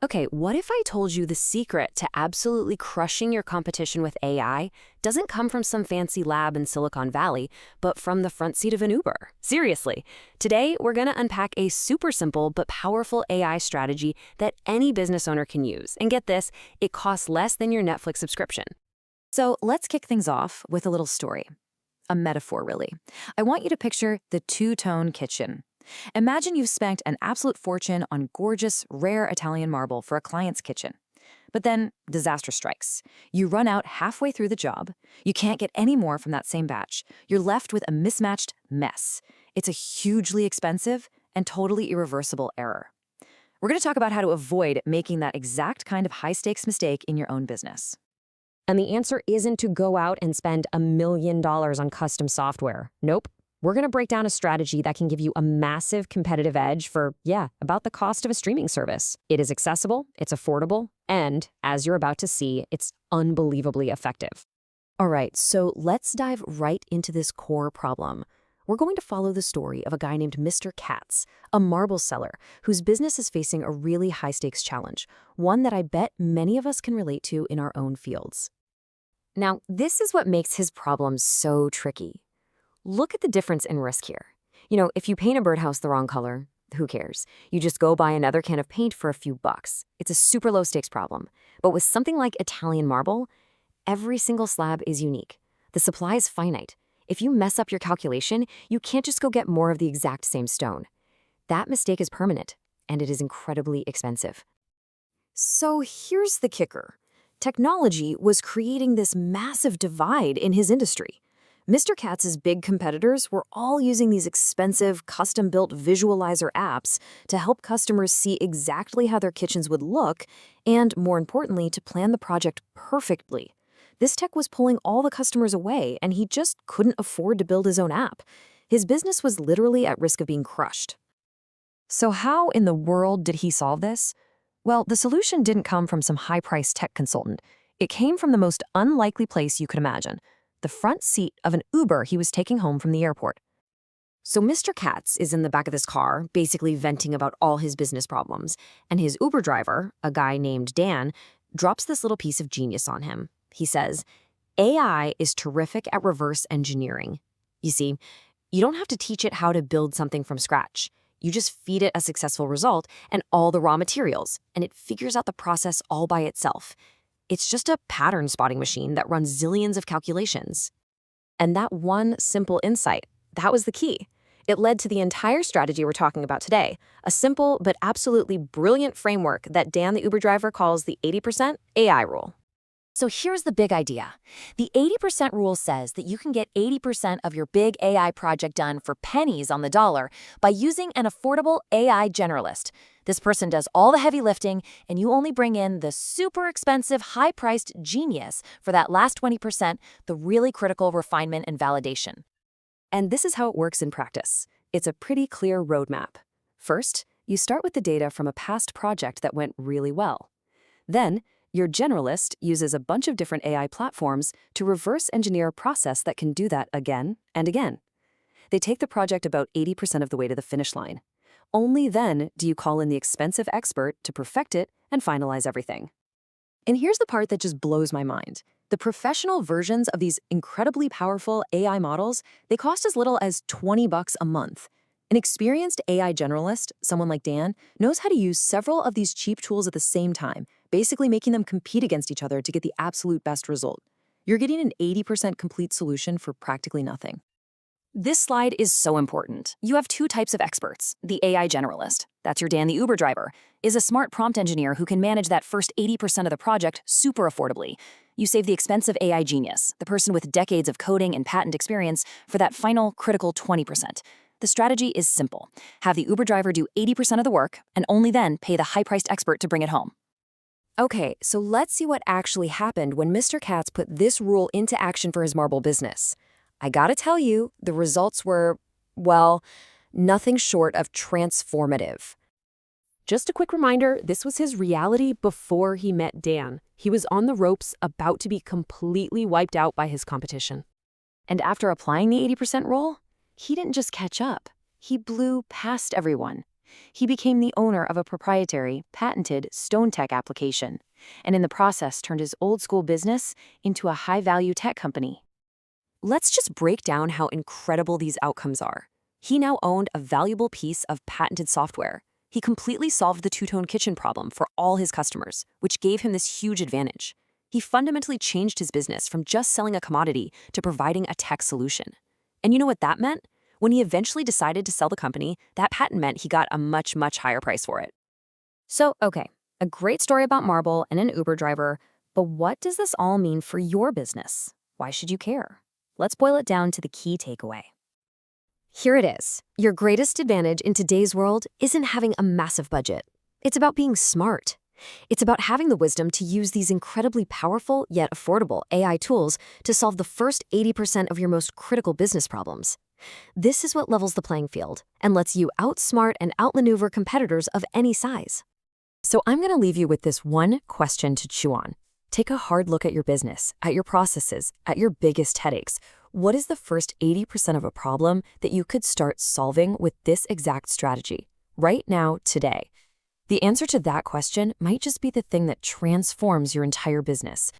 Okay, what if I told you the secret to absolutely crushing your competition with AI doesn't come from some fancy lab in Silicon Valley, but from the front seat of an Uber? Seriously. Today, we're going to unpack a super simple but powerful AI strategy that any business owner can use. And get this, it costs less than your Netflix subscription. So let's kick things off with a little story. A metaphor, really. I want you to picture the two-tone kitchen. Imagine you've spent an absolute fortune on gorgeous, rare Italian marble for a client's kitchen. But then disaster strikes. You run out halfway through the job. You can't get any more from that same batch. You're left with a mismatched mess. It's a hugely expensive and totally irreversible error. We're going to talk about how to avoid making that exact kind of high-stakes mistake in your own business. And the answer isn't to go out and spend $1 million on custom software. Nope. We're going to break down a strategy that can give you a massive competitive edge for, about the cost of a streaming service. It is accessible, it's affordable, and, as you're about to see, it's unbelievably effective. All right, so let's dive right into this core problem. We're going to follow the story of a guy named Mr. Katz, a marble seller whose business is facing a really high-stakes challenge, one that I bet many of us can relate to in our own fields. Now, this is what makes his problem so tricky. Look at the difference in risk here. If you paint a birdhouse the wrong color, who cares? You just go buy another can of paint for a few bucks. It's a super low-stakes problem. But with something like Italian marble, every single slab is unique. The supply is finite. If you mess up your calculation, you can't just go get more of the exact same stone. That mistake is permanent, and it is incredibly expensive. So here's the kicker. Technology was creating this massive divide in his industry. Mr. Katz's big competitors were all using these expensive, custom-built visualizer apps to help customers see exactly how their kitchens would look and, more importantly, to plan the project perfectly. This tech was pulling all the customers away, and he just couldn't afford to build his own app. His business was literally at risk of being crushed. So how in the world did he solve this? Well, the solution didn't come from some high-priced tech consultant. It came from the most unlikely place you could imagine: the front seat of an Uber he was taking home from the airport. So Mr. Katz is in the back of this car, basically venting about all his business problems, and his Uber driver, a guy named Dan, drops this little piece of genius on him. He says, AI is terrific at reverse engineering. You see, you don't have to teach it how to build something from scratch. You just feed it a successful result and all the raw materials, and it figures out the process all by itself. It's just a pattern spotting machine that runs zillions of calculations. And that one simple insight, that was the key. It led to the entire strategy we're talking about today, a simple but absolutely brilliant framework that Dan the Uber driver calls the 80% AI rule. So here's the big idea. The 80% rule says that you can get 80% of your big AI project done for pennies on the dollar by using an affordable AI generalist. This person does all the heavy lifting, and you only bring in the super expensive, high-priced genius for that last 20%, the really critical refinement and validation. And this is how it works in practice. It's a pretty clear roadmap. First, you start with the data from a past project that went really well. Then, your generalist uses a bunch of different AI platforms to reverse engineer a process that can do that again and again. They take the project about 80% of the way to the finish line. Only then do you call in the expensive expert to perfect it and finalize everything. And here's the part that just blows my mind. The professional versions of these incredibly powerful AI models, they cost as little as $20 a month. An experienced AI generalist, someone like Dan, knows how to use several of these cheap tools at the same time, basically making them compete against each other to get the absolute best result. You're getting an 80% complete solution for practically nothing. This slide is so important. You have two types of experts. The AI generalist, that's your Dan the Uber driver, is a smart prompt engineer who can manage that first 80% of the project super affordably. You save the expensive AI genius, the person with decades of coding and patent experience, for that final critical 20%. The strategy is simple. Have the Uber driver do 80% of the work, and only then pay the high-priced expert to bring it home. Okay, so let's see what actually happened when Mr. Katz put this rule into action for his marble business. I gotta tell you, the results were, well, nothing short of transformative. Just a quick reminder, this was his reality before he met Dan. He was on the ropes, about to be completely wiped out by his competition. And after applying the 80% rule, he didn't just catch up. He blew past everyone. he became the owner of a proprietary, patented stone tech application, and in the process turned his old-school business into a high-value tech company. Let's just break down how incredible these outcomes are. He now owned a valuable piece of patented software. He completely solved the two-tone kitchen problem for all his customers, which gave him this huge advantage. He fundamentally changed his business from just selling a commodity to providing a tech solution. And you know what that meant? When he eventually decided to sell the company, that patent meant he got a much, much higher price for it. So, okay, a great story about marble and an Uber driver, but what does this all mean for your business? Why should you care? Let's boil it down to the key takeaway. Here it is. Your greatest advantage in today's world isn't having a massive budget. It's about being smart. It's about having the wisdom to use these incredibly powerful yet affordable AI tools to solve the first 80% of your most critical business problems. This is what levels the playing field and lets you outsmart and outmaneuver competitors of any size. So I'm going to leave you with this one question to chew on. Take a hard look at your business, at your processes, at your biggest headaches. What is the first 80% of a problem that you could start solving with this exact strategy right now, today? The answer to that question might just be the thing that transforms your entire business.